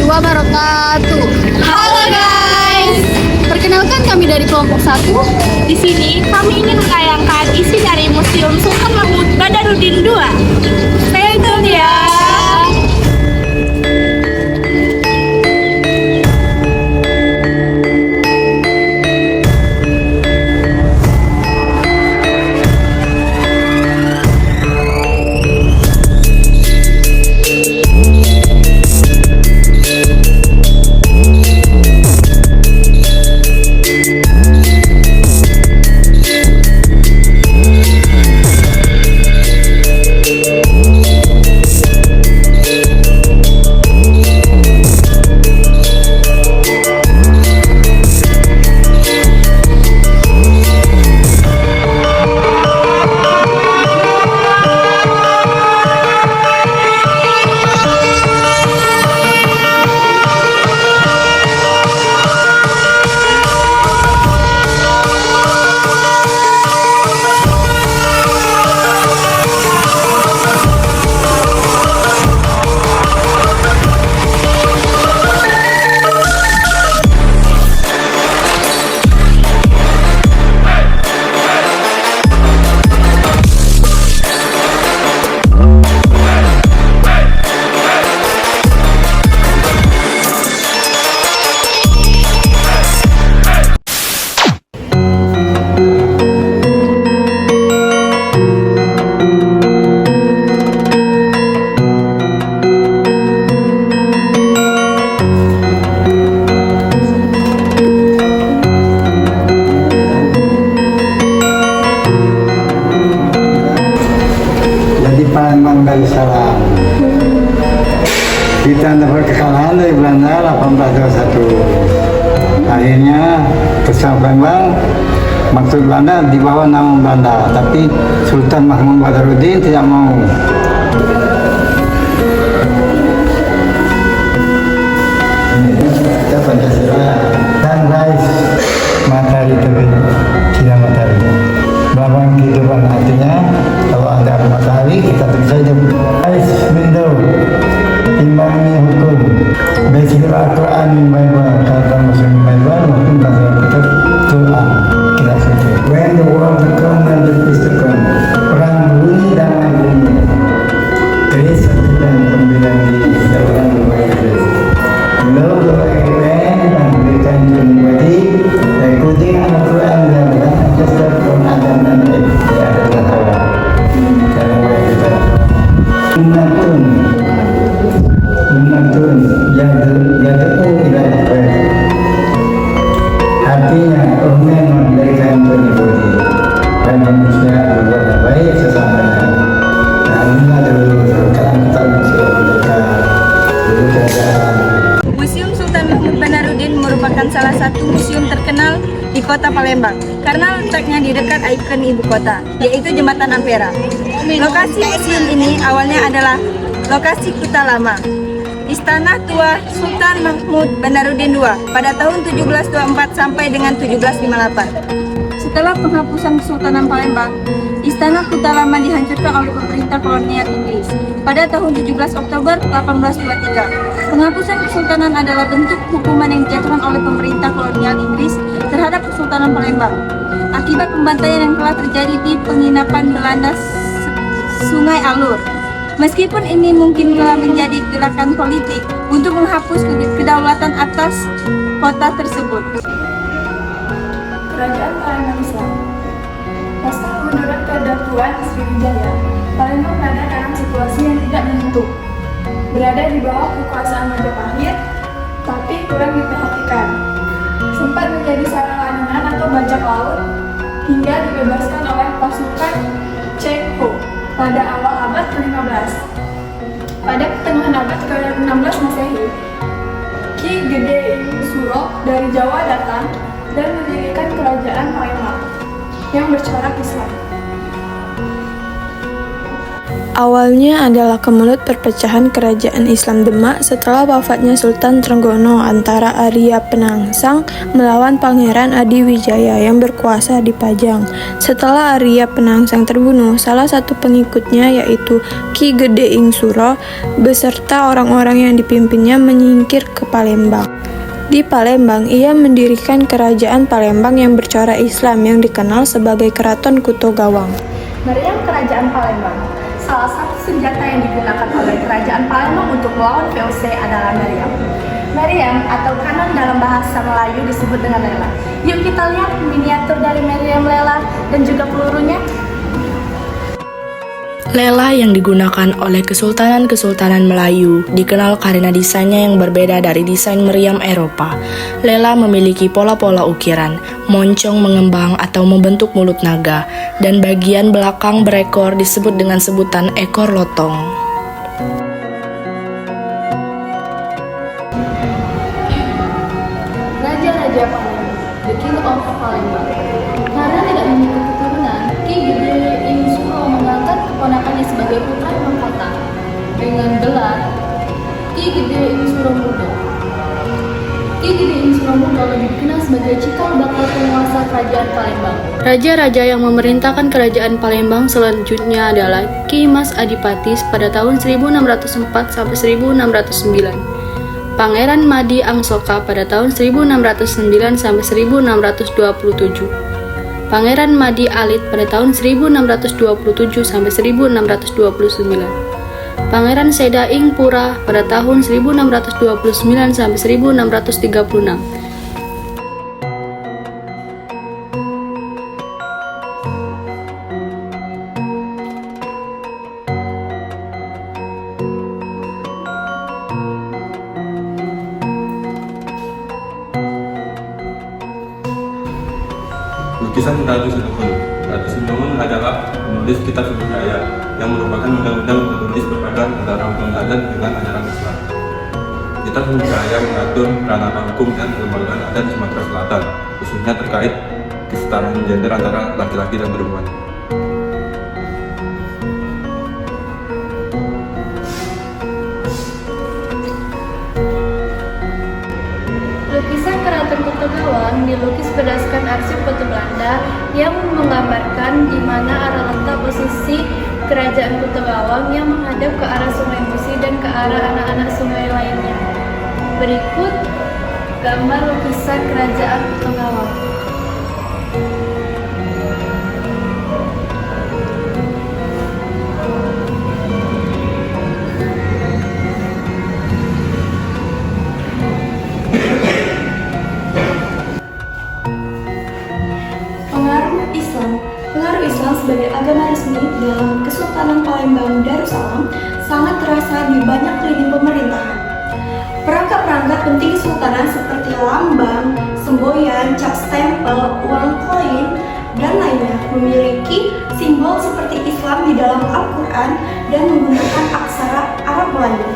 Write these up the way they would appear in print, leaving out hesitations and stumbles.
wabarakatuh. Halo guys. Perkenalkan kami dari kelompok 1. Di sini kami ingin menayangkan isi dari Museum Sultan Mahmud Badarudin II. Stay tune ya. Palembang Darussalam. Kita dapat kekalahan dari Belanda 1821. Akhirnya Pesawat Palembang, maksud Belanda di bawah nama Belanda, tapi Sultan Mahmud Badarudin tidak mau. Kita Pancasila dan rais matahari terbit, sinar matahari. Melambang kehidupan artinya kalau ada matahari kita tulis saja rais window imamnya hukum basic Al-Quran Bible kata Muslim Bible mungkin bahasa kita Quran kita saja when the world become and the peace to come perang bunyi damai bunyi Grace dan pembinaan di dalam berbagai Grace Love berbagai dan berikan jumlah ikutin Al-Quran dan just from Adam dan Eva adalah Hawa dalam wajah kita Menantun yad'u ila khair. Artinya orang memberikan budi dan manusia berbuat baik sesamanya. Nah inilah dulu kalau kita sudah mereka dulu kerajaan. Museum Sultan Mahmud Badarudin merupakan salah satu museum terkenal di kota Palembang karena letaknya di dekat ikon ibu kota, yaitu Jembatan Ampera. Lokasi museum ini awalnya adalah lokasi Kuta Lama, Istana Tua Sultan Mahmud Badarudin II pada tahun 1724 sampai dengan 1758. Setelah penghapusan Kesultanan Palembang, Istana Kuta Lama dihancurkan oleh pemerintah kolonial Inggris pada tahun 17 Oktober 1823. Penghapusan kesultanan adalah bentuk hukuman yang dijatuhkan oleh pemerintah kolonial Inggris terhadap Kesultanan Palembang akibat pembantaian yang telah terjadi di penginapan Belanda Sungai Alur. Meskipun ini mungkin telah menjadi gerakan politik untuk menghapus kedaulatan atas kota tersebut. Kerajaan Palembang Islam. Pasca menurut Kedapuan Sriwijaya, Palembang berada dalam situasi yang tidak menentu. Berada di bawah kekuasaan Majapahit, tapi kurang diperhatikan. Sempat menjadi sarang lanangan atau bajak laut, hingga dibebaskan oleh pasukan Cheng Ho pada awal abad ke-15. Pada pertengahan abad ke-16 Masehi, Ki Gede Ing Suro dari Jawa datang dan mendirikan kerajaan Palembang yang bercorak Islam. Awalnya adalah kemelut perpecahan kerajaan Islam Demak setelah wafatnya Sultan Trenggono antara Arya Penangsang melawan Pangeran Adiwijaya yang berkuasa di Pajang. Setelah Arya Penangsang terbunuh, salah satu pengikutnya yaitu Ki Gede Ing Suro beserta orang-orang yang dipimpinnya menyingkir ke Palembang. Di Palembang, ia mendirikan kerajaan Palembang yang bercorak Islam yang dikenal sebagai Keraton Kuto Gawang. Meriam Kerajaan Palembang. Salah satu senjata yang digunakan oleh Kerajaan Palembang untuk melawan VOC adalah meriam. Meriam atau kanon dalam bahasa Melayu disebut dengan lela. Yuk kita lihat miniatur dari meriam lela dan juga pelurunya. Lela yang digunakan oleh Kesultanan Melayu dikenal karena desainnya yang berbeda dari desain meriam Eropa. Lela memiliki pola-pola ukiran, moncong mengembang atau membentuk mulut naga, dan bagian belakang berekor disebut dengan sebutan ekor lotong. Raja-Raja Palembang, the King of Palembang. Karena tidak memiliki keturunan, Ki Gede Ing Suro mengangkat keponakannya sebagai putra mahkota dengan gelar Ki Gede Ing Suro Muda. Ki Gede Ing Suro Muda lebih dikenal sebagai cikal bakal penguasa kerajaan Palembang. Raja-raja yang memerintahkan kerajaan Palembang selanjutnya adalah Ki Mas Adipati pada tahun 1604 sampai 1609. Pangeran Madi Angsoka pada tahun 1609 sampai 1627. Pangeran Madi Alit pada tahun 1627 sampai 1629. Pangeran Seda Ing Pura pada tahun 1629 sampai 1636. Lukisan Ratu Sinuhun. Ratu Sinuhun adalah penulis kitab budaya yang merupakan undang-undang untuk menulis berbagai antara hukum adat dengan ajaran Islam. Kitab budaya mengatur ranah hukum dan kelembagaan adat Sumatera Selatan, khususnya terkait kesetaraan gender antara laki-laki dan perempuan. Lukisan Keraton Kuto Gawang dilukis berdasarkan arsip foto Belanda yang menggambarkan di mana arah letak posisi Kerajaan Kuto Gawang yang menghadap ke arah Sungai Musi dan ke arah anak-anak sungai lainnya. Berikut gambar lukisan Kerajaan Kuto Gawang. Pengaruh Islam sebagai agama resmi dalam Kesultanan Palembang Darussalam sangat terasa di banyak lini pemerintahan. Perangkat-perangkat penting sultanan seperti lambang, semboyan, cap stempel, uang koin, dan lainnya memiliki simbol seperti Islam di dalam Al-Quran dan menggunakan aksara Arab Melayu.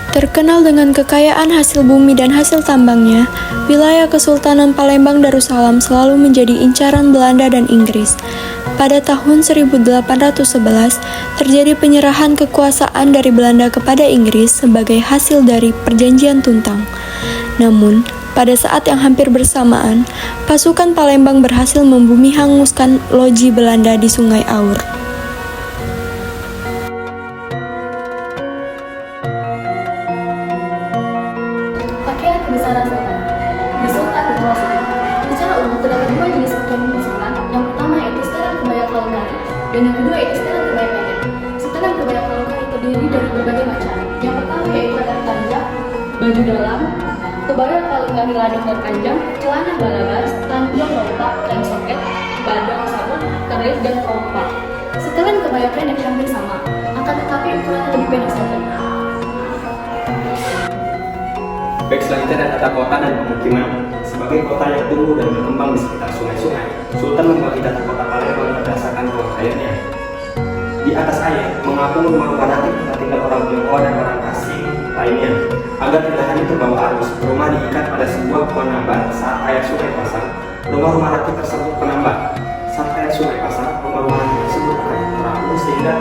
Terkenal dengan kekayaan hasil bumi dan hasil tambangnya, wilayah Kesultanan Palembang Darussalam selalu menjadi incaran Belanda dan Inggris. Pada tahun 1811, terjadi penyerahan kekuasaan dari Belanda kepada Inggris sebagai hasil dari Perjanjian Tuntang. Namun, pada saat yang hampir bersamaan, pasukan Palembang berhasil membumi hanguskan loji Belanda di Sungai Aur. Pakaian kebesaran sultan. Di sultan berbawa sultan. Secara umum terdapat dua jenis pakaian sultan. Yang pertama yaitu setelan kebaya kalungari dan yang kedua yaitu setelan kebaya pendek. Setelan kebaya kalungari terdiri dari berbagai macam. Yang pertama yaitu adat panjang, baju dalam, kebaya kalungari ladang dan panjang, celana balabas, tanjung lompat, dan soket, badang sabun, keris, dan trompa. Setelan kebaya pendek hampir sama, akan tetapi ukurannya lebih pendek saja. Baik selanjutnya ada tata kota dan pemukiman. Sebagai kota yang tumbuh dan berkembang di sekitar sungai-sungai, Sultan membagi tata kota Palembang berdasarkan ruang airnya. Di atas air, mengapung rumah relatif tempat tinggal orang Tionghoa dan orang asing lainnya. Agar tidak hanya terbawa arus, rumah diikat pada sebuah penambang saat air sungai pasang. Rumah-rumah rakyat tersebut penambang. Saat air sungai pasang, rumah-rumah rakyat tersebut akan terapung sehingga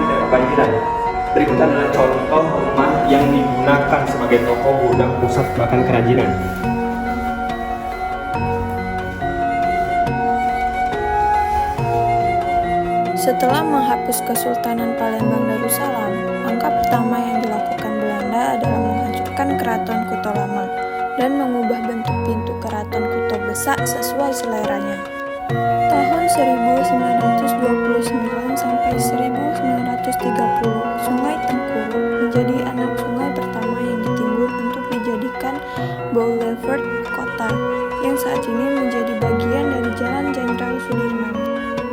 Berikut adalah contoh rumah yang digunakan sebagai toko, gudang, pusat bahkan kerajinan. Setelah menghapus Kesultanan Palembang Darussalam, langkah pertama yang dilakukan Belanda adalah menghancurkan Keraton Kuto Lama dan mengubah bentuk pintu Keraton Kuto Besak sesuai seleranya. Tahun 1929 sampai 1930, Sungai Tengkuruk menjadi anak sungai pertama yang ditimbun untuk dijadikan boulevard kota, yang saat ini menjadi bagian dari Jalan Jenderal Sudirman.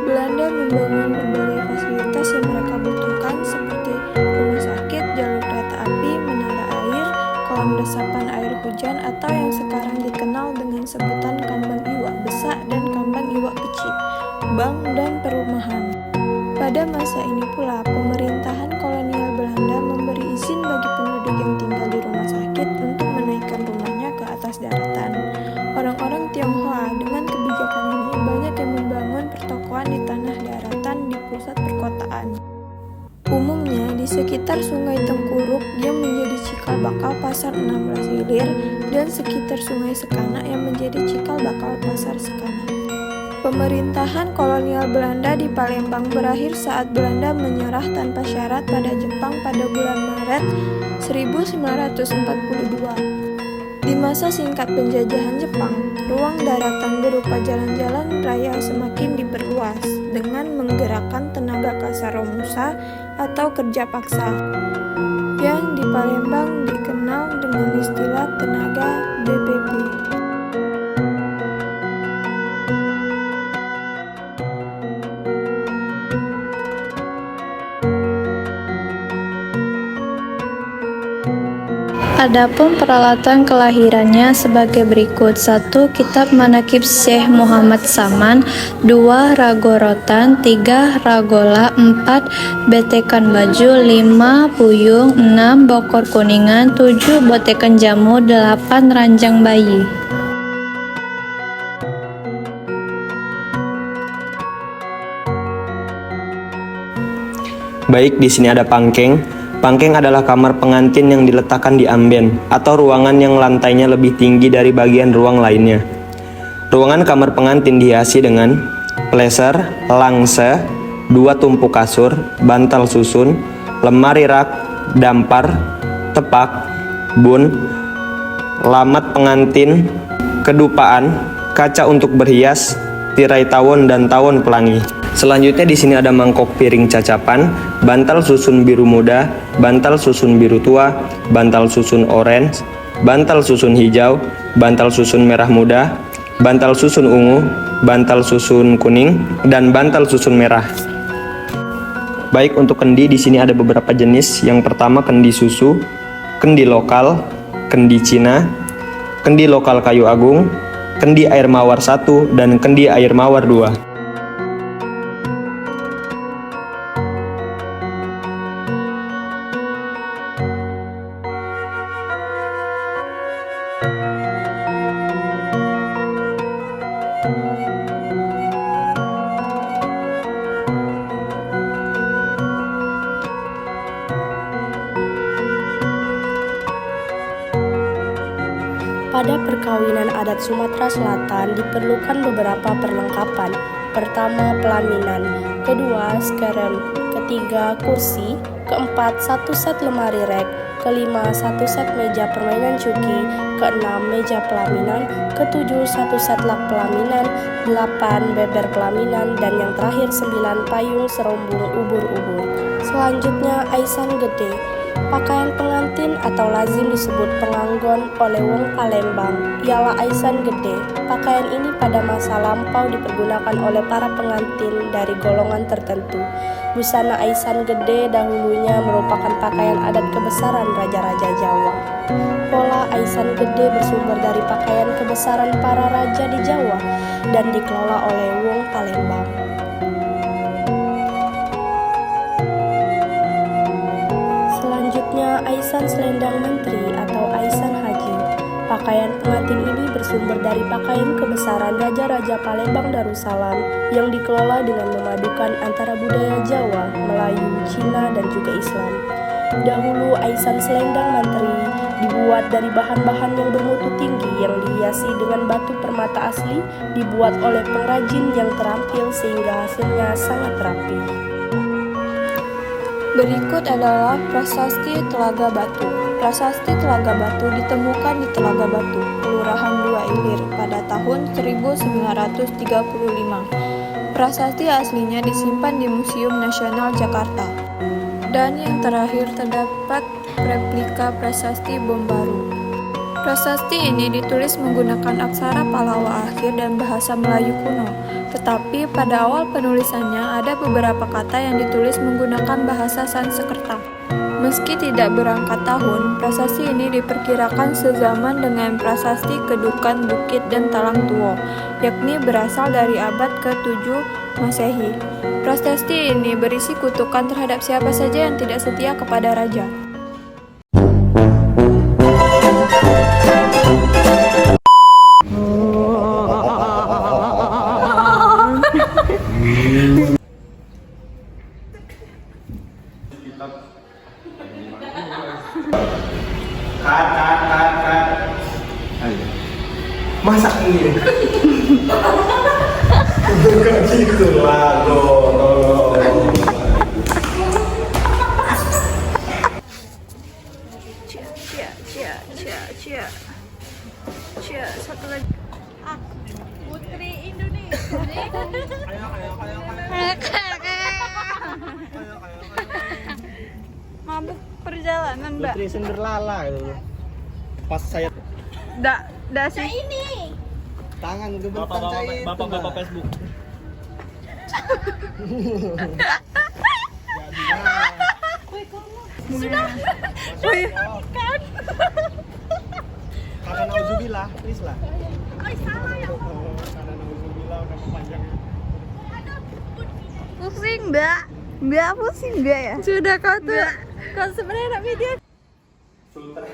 Belanda membangun berbagai fasilitas yang mereka butuhkan seperti rumah sakit, jalur kereta api, menara air, kolam resapan air hujan atau yang sekarang dikenal dengan sebutan Kambang Iwak Besak dan Kambang Iwak Kecil, bank dan perumahan. Pada masa ini pula, pemerintahan kolonial Belanda memberi izin bagi penduduk yang tinggal di rumah sakit untuk menaikkan rumahnya ke atas daratan. Orang-orang Tionghoa dengan kebijakan ini banyak yang membangun pertokoan di tanah daratan di pusat perkotaan. Umumnya di sekitar Sungai Tengkuruk yang menjadi cikal bakal pasar 16 Hilir dan sekitar Sungai Sekanak yang menjadi cikal bakal pasar Sekanak. Pemerintahan kolonial Belanda di Palembang berakhir saat Belanda menyerah tanpa syarat pada Jepang pada bulan Maret 1942. Di masa singkat penjajahan Jepang, ruang daratan berupa jalan-jalan raya semakin diperluas dengan menggerakkan tenaga kasar-romusa atau kerja paksa, yang di Palembang dikenal dengan istilah tenaga BPP. Adapun peralatan kelahirannya sebagai berikut: 1. Kitab Manaqib Syekh Muhammad Saman, 2. Rago rotan, 3. ragola, 4. betekan baju, 5. puyung, 6. bokor kuningan, 7. botekan jamu, 8. ranjang bayi. Baik, di sini ada pangkeng. Pangkeng adalah kamar pengantin yang diletakkan di amben atau ruangan yang lantainya lebih tinggi dari bagian ruang lainnya. Ruangan kamar pengantin dihiasi dengan pleser, langse, 2 tumpuk kasur, bantal susun, lemari rak, dampar, tepak, bun, lamat pengantin, kedupaan, kaca untuk berhias, tirai tawon dan tawon pelangi. Selanjutnya di sini ada mangkok piring cacapan, bantal susun biru muda, bantal susun biru tua, bantal susun orange, bantal susun hijau, bantal susun merah muda, bantal susun ungu, bantal susun kuning, dan bantal susun merah. Baik, untuk kendi di sini ada beberapa jenis. Yang pertama kendi susu, kendi lokal, kendi Cina, kendi lokal kayu agung, kendi air mawar 1, dan kendi air mawar 2. Pada perkawinan adat Sumatera Selatan diperlukan beberapa perlengkapan. Pertama, pelaminan. Kedua, skeren. Ketiga, kursi. Keempat, 1 set lemari rek. Kelima, 1 set meja permainan cuki. Keenam, meja pelaminan. Ketujuh, 1 set lak pelaminan. 8, beber pelaminan. Dan yang terakhir 9, payung serumbung ubur-ubur. Selanjutnya, aisan gede. Pakaian pengantin atau lazim disebut penganggon oleh wong Palembang ialah aisan gede. Pakaian ini pada masa lampau dipergunakan oleh para pengantin dari golongan tertentu. Busana aisan gede dahulunya merupakan pakaian adat kebesaran raja-raja Jawa. Pola aisan gede bersumber dari pakaian kebesaran para raja di Jawa dan dikelola oleh wong Palembang. Selanjutnya, aisan selendang menteri atau aisan haji. Pakaian pengantin ini bersumber dari pakaian kebesaran Raja-Raja Palembang Darussalam yang dikelola dengan memadukan antara budaya Jawa, Melayu, Cina, dan juga Islam. Dahulu aisan selendang manteri dibuat dari bahan-bahan yang bermutu tinggi yang dihiasi dengan batu permata asli, dibuat oleh pengrajin yang terampil sehingga hasilnya sangat rapi. Berikut adalah Prasasti Telaga Batu. Prasasti Telaga Batu ditemukan di Telaga Batu, Kelurahan Dua Ilir pada tahun 1935. Prasasti aslinya disimpan di Museum Nasional Jakarta. Dan yang terakhir terdapat replika prasasti Bom Baru. Prasasti ini ditulis menggunakan aksara Pallawa akhir dan bahasa Melayu kuno. Tetapi pada awal penulisannya ada beberapa kata yang ditulis menggunakan bahasa Sanskerta. Meski tidak berangkat tahun, prasasti ini diperkirakan sezaman dengan prasasti Kedukan Bukit dan Talang Tuo, yakni berasal dari abad ke-7 Masehi. Prasasti ini berisi kutukan terhadap siapa saja yang tidak setia kepada raja. Kat. Masa ini? Bukan gitu lah, tolong. Cia, satu lagi. Putri Indonesia. Mabuk perjalanan, Mbak. Putri Cinderella itu. Pas saya Dah sih. tangan gemetar saya itu. Bapak Facebook. Sudah. Kan. Karena nauzubillah, please lah. Salah ya. Karena nauzubillah udah kepanjangan. Pusing, Mbak. Mbak pusing Mbak ya? Sudah kau tuh. Kau sebenarnya nak video. Sultan.